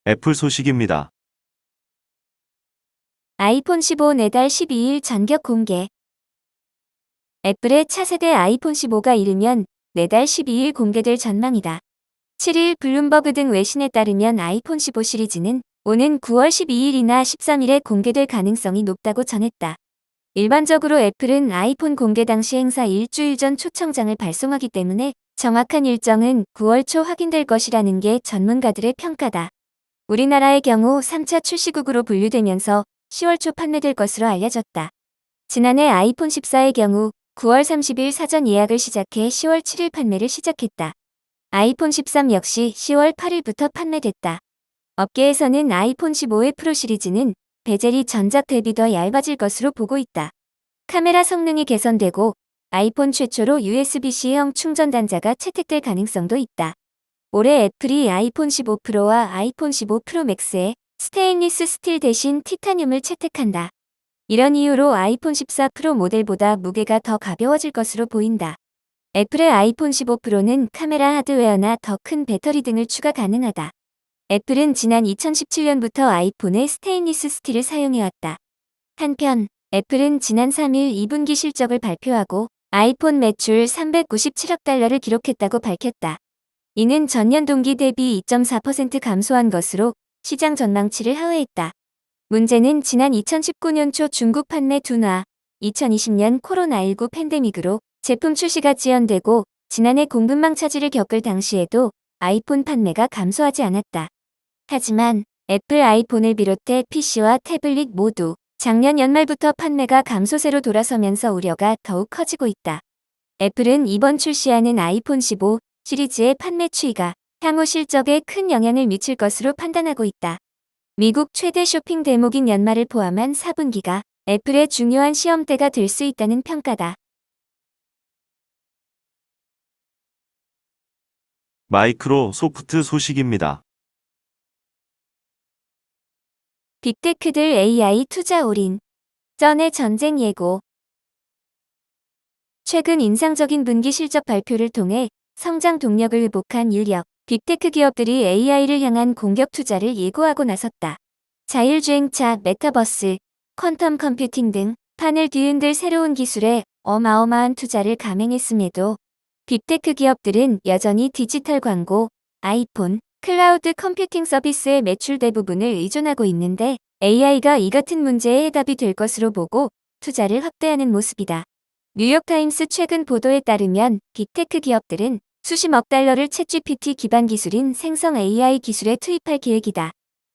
애플 소식입니다. 아이폰 15 내달 12일 전격 공개. 애플의 차세대 아이폰 15가 이르면 내달 12일 공개될 전망이다. 7일 블룸버그 등 외신에 따르면 아이폰 15 시리즈는 오는 9월 12일이나 13일에 공개될 가능성이 높다고 전했다. 일반적으로 애플은 아이폰 공개 당시 행사 일주일 전 초청장을 발송하기 때문에 정확한 일정은 9월 초 확인될 것이라는 게 전문가들의 평가다. 우리나라의 경우 3차 출시국으로 분류되면서 10월 초 판매될 것으로 알려졌다. 지난해 아이폰 14의 경우 9월 30일 사전 예약을 시작해 10월 7일 판매를 시작했다. 아이폰 13 역시 10월 8일부터 판매됐다. 업계에서는 아이폰 15의 프로 시리즈는 베젤이 전작 대비 더 얇아질 것으로 보고 있다. 카메라 성능이 개선되고 아이폰 최초로 USB-C형 충전 단자가 채택될 가능성도 있다. 올해 애플이 아이폰 15 프로와 아이폰 15 프로 맥스에 스테인리스 스틸 대신 티타늄을 채택한다. 이런 이유로 아이폰 14 프로 모델보다 무게가 더 가벼워질 것으로 보인다. 애플의 아이폰 15 프로는 카메라 하드웨어나 더 큰 배터리 등을 추가 가능하다. 애플은 지난 2017년부터 아이폰에 스테인리스 스틸을 사용해왔다. 한편 애플은 지난 3일 2분기 실적을 발표하고 아이폰 매출 397억 달러를 기록했다고 밝혔다. 이는 전년 동기 대비 2.4% 감소한 것으로 시장 전망치를 하회했다. 문제는 지난 2019년 초 중국 판매 둔화, 2020년 코로나19 팬데믹으로 제품 출시가 지연되고 지난해 공급망 차질을 겪을 당시에도 아이폰 판매가 감소하지 않았다. 하지만 애플 아이폰을 비롯해 PC와 태블릿 모두 작년 연말부터 판매가 감소세로 돌아서면서 우려가 더욱 커지고 있다. 애플은 이번 출시하는 아이폰 15 시리즈의 판매 추이가 향후 실적에 큰 영향을 미칠 것으로 판단하고 있다. 미국 최대 쇼핑 대목인 연말을 포함한 4분기가 애플의 중요한 시험대가 될 수 있다는 평가다. 마이크로소프트 소식입니다. 빅테크들 AI 투자 올인. 전의 전쟁 예고. 최근 인상적인 분기 실적 발표를 통해 성장 동력을 회복한 유력 빅테크 기업들이 AI를 향한 공격 투자를 예고하고 나섰다. 자율주행차, 메타버스, 퀀텀 컴퓨팅 등 판을 뒤흔들 새로운 기술에 어마어마한 투자를 감행했음에도 빅테크 기업들은 여전히 디지털 광고, 아이폰, 클라우드 컴퓨팅 서비스의 매출 대부분을 의존하고 있는데 AI가 이 같은 문제의 해답이 될 것으로 보고 투자를 확대하는 모습이다. 뉴욕타임스 최근 보도에 따르면 빅테크 기업들은 수십억 달러를 챗GPT 기반 기술인 생성 AI 기술에 투입할 계획이다.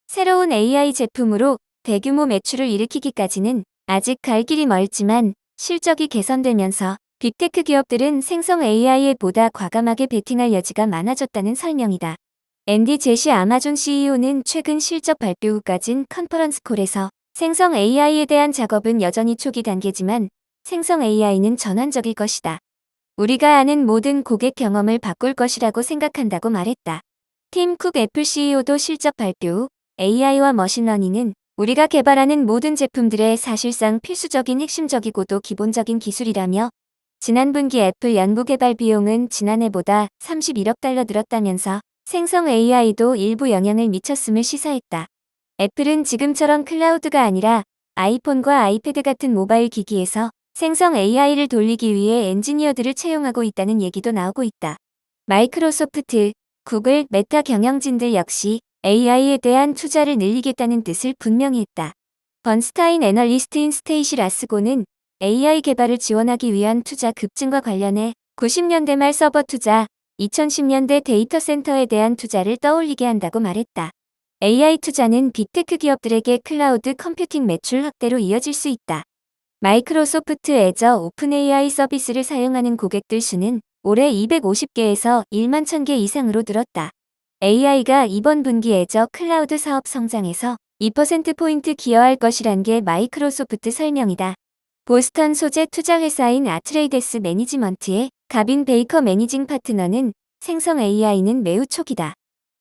새로운 AI 제품으로 대규모 매출을 일으키기까지는 아직 갈 길이 멀지만 실적이 개선되면서 빅테크 기업들은 생성 AI에 보다 과감하게 베팅할 여지가 많아졌다는 설명이다. 앤디 제시 아마존 CEO는 최근 실적 발표 후 가진 컨퍼런스 콜에서 생성 AI에 대한 작업은 여전히 초기 단계지만 생성 AI는 전환적일 것이다. 우리가 아는 모든 고객 경험을 바꿀 것이라고 생각한다고 말했다. 팀 쿡 애플 CEO도 실적 발표 후 AI와 머신러닝은 우리가 개발하는 모든 제품들의 사실상 필수적인 핵심적이고도 기본적인 기술이라며 지난 분기 애플 연구개발 비용은 지난해보다 31억 달러 늘었다면서 생성 AI도 일부 영향을 미쳤음을 시사했다. 애플은 지금처럼 클라우드가 아니라 아이폰과 아이패드 같은 모바일 기기에서 생성 AI를 돌리기 위해 엔지니어들을 채용하고 있다는 얘기도 나오고 있다. 마이크로소프트, 구글, 메타 경영진들 역시 AI에 대한 투자를 늘리겠다는 뜻을 분명히 했다. 번스타인 애널리스트인 스테이시 라스고는 AI 개발을 지원하기 위한 투자 급증과 관련해 90년대 말 서버 투자, 2010년대 데이터 센터에 대한 투자를 떠올리게 한다고 말했다. AI 투자는 빅테크 기업들에게 클라우드 컴퓨팅 매출 확대로 이어질 수 있다. 마이크로소프트 애저 오픈 AI 서비스를 사용하는 고객들 수는 올해 250개에서 1만 1000개 이상으로 늘었다. AI가 이번 분기 애저 클라우드 사업 성장에서 2%포인트 기여할 것이란 게 마이크로소프트 설명이다. 보스턴 소재 투자 회사인 아트레이데스 매니지먼트의 가빈 베이커 매니징 파트너는 생성 AI는 매우 초기다.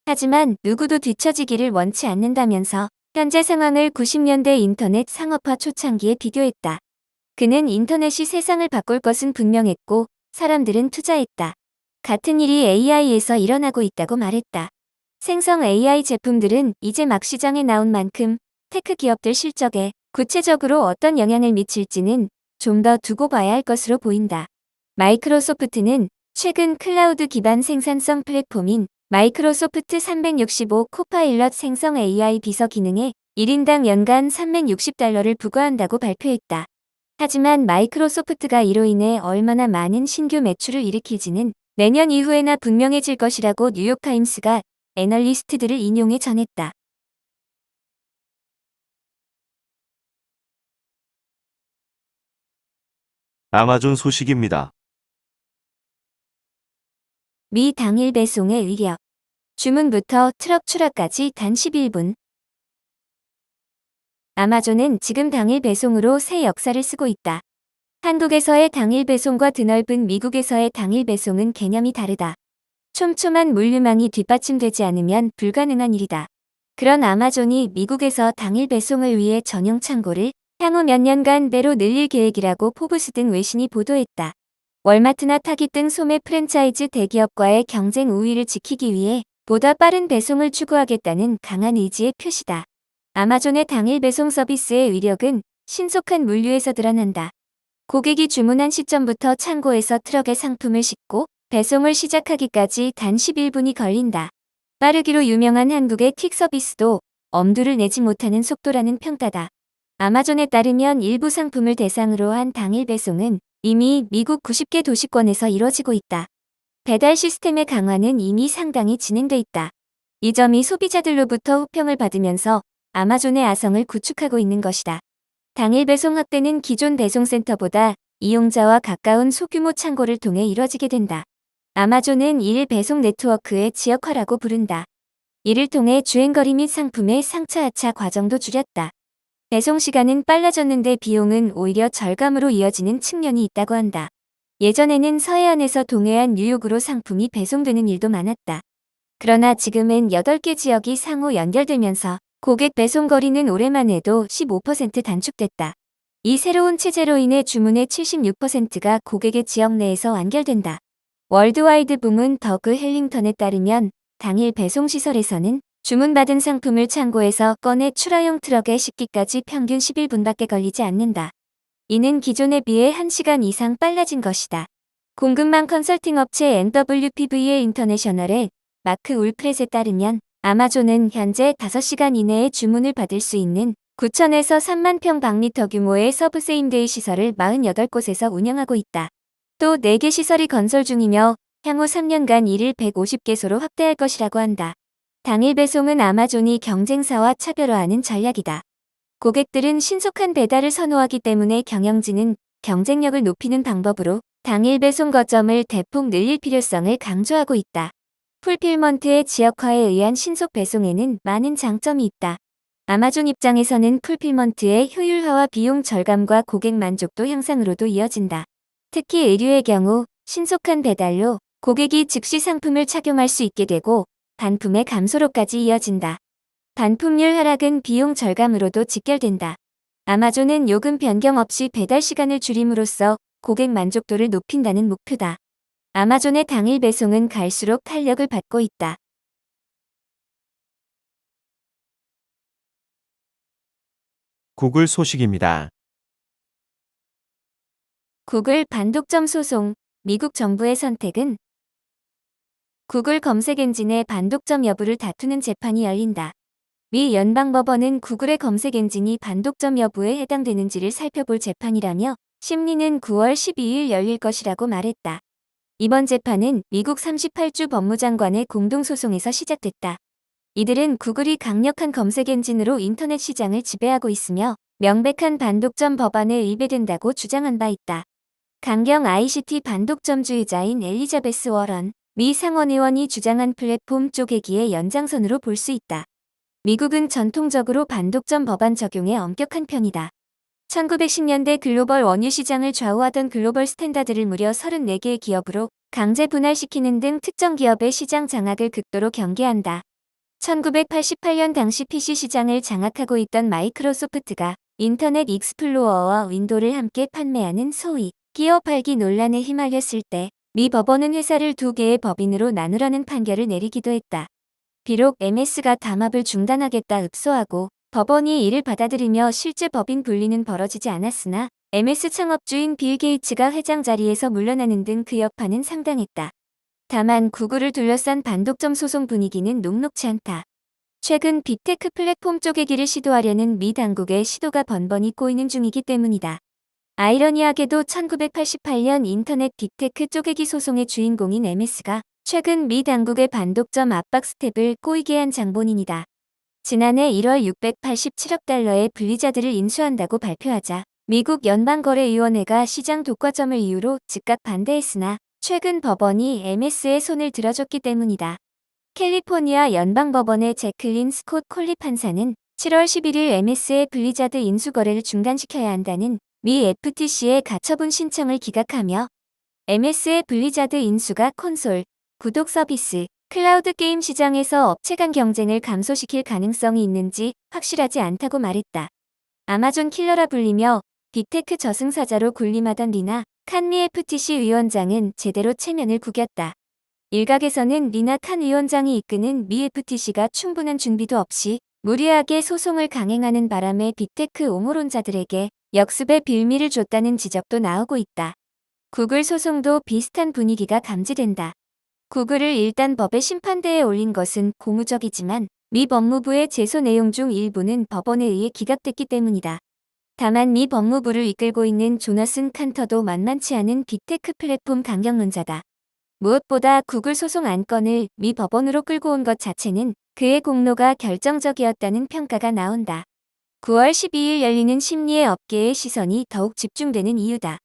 하지만 누구도 뒤처지기를 원치 않는다면서 현재 상황을 90년대 인터넷 상업화 초창기에 비교했다. 그는 인터넷이 세상을 바꿀 것은 분명했고 사람들은 투자했다. 같은 일이 AI에서 일어나고 있다고 말했다. 생성 AI 제품들은 이제 막 시장에 나온 만큼 테크 기업들 실적에 구체적으로 어떤 영향을 미칠지는 좀 더 두고 봐야 할 것으로 보인다. 마이크로소프트는 최근 클라우드 기반 생산성 플랫폼인 마이크로소프트 365 코파일럿 생성 AI 비서 기능에 1인당 연간 $360를 부과한다고 발표했다. 하지만 마이크로소프트가 이로 인해 얼마나 많은 신규 매출을 일으킬지는 내년 이후에나 분명해질 것이라고 뉴욕타임스가 애널리스트들을 인용해 전했다. 아마존 소식입니다. 미 당일 배송의 위력. 주문부터 트럭 출하까지 단 11분. 아마존은 지금 당일 배송으로 새 역사를 쓰고 있다. 한국에서의 당일 배송과 드넓은 미국에서의 당일 배송은 개념이 다르다. 촘촘한 물류망이 뒷받침되지 않으면 불가능한 일이다. 그런 아마존이 미국에서 당일 배송을 위해 전용 창고를 향후 몇 년간 배로 늘릴 계획이라고 포브스 등 외신이 보도했다. 월마트나 타깃 등 소매 프랜차이즈 대기업과의 경쟁 우위를 지키기 위해 보다 빠른 배송을 추구하겠다는 강한 의지의 표시다. 아마존의 당일 배송 서비스의 위력은 신속한 물류에서 드러난다. 고객이 주문한 시점부터 창고에서 트럭에 상품을 싣고 배송을 시작하기까지 단 11분이 걸린다. 빠르기로 유명한 한국의 퀵 서비스도 엄두를 내지 못하는 속도라는 평가다. 아마존에 따르면 일부 상품을 대상으로 한 당일 배송은 이미 미국 90개 도시권에서 이뤄지고 있다. 배달 시스템의 강화는 이미 상당히 진행돼 있다. 이 점이 소비자들로부터 호평을 받으면서 아마존의 아성을 구축하고 있는 것이다. 당일 배송 확대는 기존 배송센터보다 이용자와 가까운 소규모 창고를 통해 이뤄지게 된다. 아마존은 이를 배송 네트워크의 지역화라고 부른다. 이를 통해 주행거리 및 상품의 상차 하차 과정도 줄였다. 배송 시간은 빨라졌는데 비용은 오히려 절감으로 이어지는 측면이 있다고 한다. 예전에는 서해안에서 동해안 뉴욕으로 상품이 배송되는 일도 많았다. 그러나 지금은 8개 지역이 상호 연결되면서 고객 배송 거리는 올해만 해도 15% 단축됐다. 이 새로운 체제로 인해 주문의 76%가 고객의 지역 내에서 완결된다. 월드와이드 부문 더그 헬링턴에 따르면 당일 배송 시설에서는 주문받은 상품을 창고에서 꺼내 출하용 트럭에 싣기까지 평균 11분밖에 걸리지 않는다. 이는 기존에 비해 1시간 이상 빨라진 것이다. 공급망 컨설팅 업체 NWPV의 인터내셔널의 마크 울프렛에 따르면 아마존은 현재 5시간 이내에 주문을 받을 수 있는 9,000에서 3만 평방미터 규모의 서브 세임데이 시설을 48곳에서 운영하고 있다. 또 4개 시설이 건설 중이며 향후 3년간 이를 150개소로 확대할 것이라고 한다. 당일 배송은 아마존이 경쟁사와 차별화하는 전략이다. 고객들은 신속한 배달을 선호하기 때문에 경영진은 경쟁력을 높이는 방법으로 당일 배송 거점을 대폭 늘릴 필요성을 강조하고 있다. 풀필먼트의 지역화에 의한 신속 배송에는 많은 장점이 있다. 아마존 입장에서는 풀필먼트의 효율화와 비용 절감과 고객 만족도 향상으로도 이어진다. 특히 의류의 경우 신속한 배달로 고객이 즉시 상품을 착용할 수 있게 되고 반품의 감소로까지 이어진다. 반품률 하락은 비용 절감으로도 직결된다. 아마존은 요금 변경 없이 배달 시간을 줄임으로써 고객 만족도를 높인다는 목표다. 아마존의 당일 배송은 갈수록 탄력을 받고 있다. 구글 소식입니다. 구글 반독점 소송, 미국 정부의 선택은? 구글 검색 엔진의 반독점 여부를 다투는 재판이 열린다. 미 연방법원은 구글의 검색 엔진이 반독점 여부에 해당되는지를 살펴볼 재판이라며 심리는 9월 12일 열릴 것이라고 말했다. 이번 재판은 미국 38주 법무장관의 공동소송에서 시작됐다. 이들은 구글이 강력한 검색 엔진으로 인터넷 시장을 지배하고 있으며 명백한 반독점 법안에 위배된다고 주장한 바 있다. 강경 ICT 반독점주의자인 엘리자베스 워런 미 상원의원이 주장한 플랫폼 쪼개기의 연장선으로 볼 수 있다. 미국은 전통적으로 반독점 법안 적용에 엄격한 편이다. 1910년대 글로벌 원유 시장을 좌우하던 글로벌 스탠다드를 무려 34개의 기업으로 강제 분할시키는 등 특정 기업의 시장 장악을 극도로 경계한다. 1988년 당시 PC 시장을 장악하고 있던 마이크로소프트가 인터넷 익스플로어와 윈도우를 함께 판매하는 소위 끼어 팔기 논란에 휘말렸을 때 미 법원은 회사를 2개의 법인으로 나누라는 판결을 내리기도 했다. 비록 MS가 담합을 중단하겠다 읍소하고 법원이 이를 받아들이며 실제 법인 분리는 벌어지지 않았으나 MS 창업주인 빌 게이츠가 회장 자리에서 물러나는 등 그 여파는 상당했다. 다만 구글을 둘러싼 반독점 소송 분위기는 녹록치 않다. 최근 빅테크 플랫폼 쪼개기를 시도하려는 미 당국의 시도가 번번이 꼬이는 중이기 때문이다. 아이러니하게도 1988년 인터넷 빅테크 쪼개기 소송의 주인공인 MS가 최근 미 당국의 반독점 압박 스텝을 꼬이게 한 장본인이다. 지난해 1월 687억 달러의 분리자들을 인수한다고 발표하자 미국 연방거래위원회가 시장 독과점을 이유로 즉각 반대했으나 최근 법원이 MS의 손을 들어줬기 때문이다. 캘리포니아 연방법원의 제클린 스콧 콜리 판사는 7월 11일 MS의 분리자드 인수 거래를 중단시켜야 한다는 미 FTC의 가처분 신청을 기각하며 MS의 분리자드 인수가 콘솔, 구독 서비스, 클라우드 게임 시장에서 업체 간 경쟁을 감소시킬 가능성이 있는지 확실하지 않다고 말했다. 아마존 킬러라 불리며 빅테크 저승사자로 군림하던 리나 칸 미 FTC 위원장은 제대로 체면을 구겼다. 일각에서는 리나 칸 위원장이 이끄는 미 FTC가 충분한 준비도 없이 무리하게 소송을 강행하는 바람에 빅테크 옹호론자들에게 역습의 빌미를 줬다는 지적도 나오고 있다. 구글 소송도 비슷한 분위기가 감지된다. 구글을 일단 법의 심판대에 올린 것은 고무적이지만 미 법무부의 제소 내용 중 일부는 법원에 의해 기각됐기 때문이다. 다만 미 법무부를 이끌고 있는 조나슨 칸터도 만만치 않은 빅테크 플랫폼 강경론자다. 무엇보다 구글 소송 안건을 미 법원으로 끌고 온 것 자체는 그의 공로가 결정적이었다는 평가가 나온다. 9월 12일 열리는 심리의 업계의 시선이 더욱 집중되는 이유다.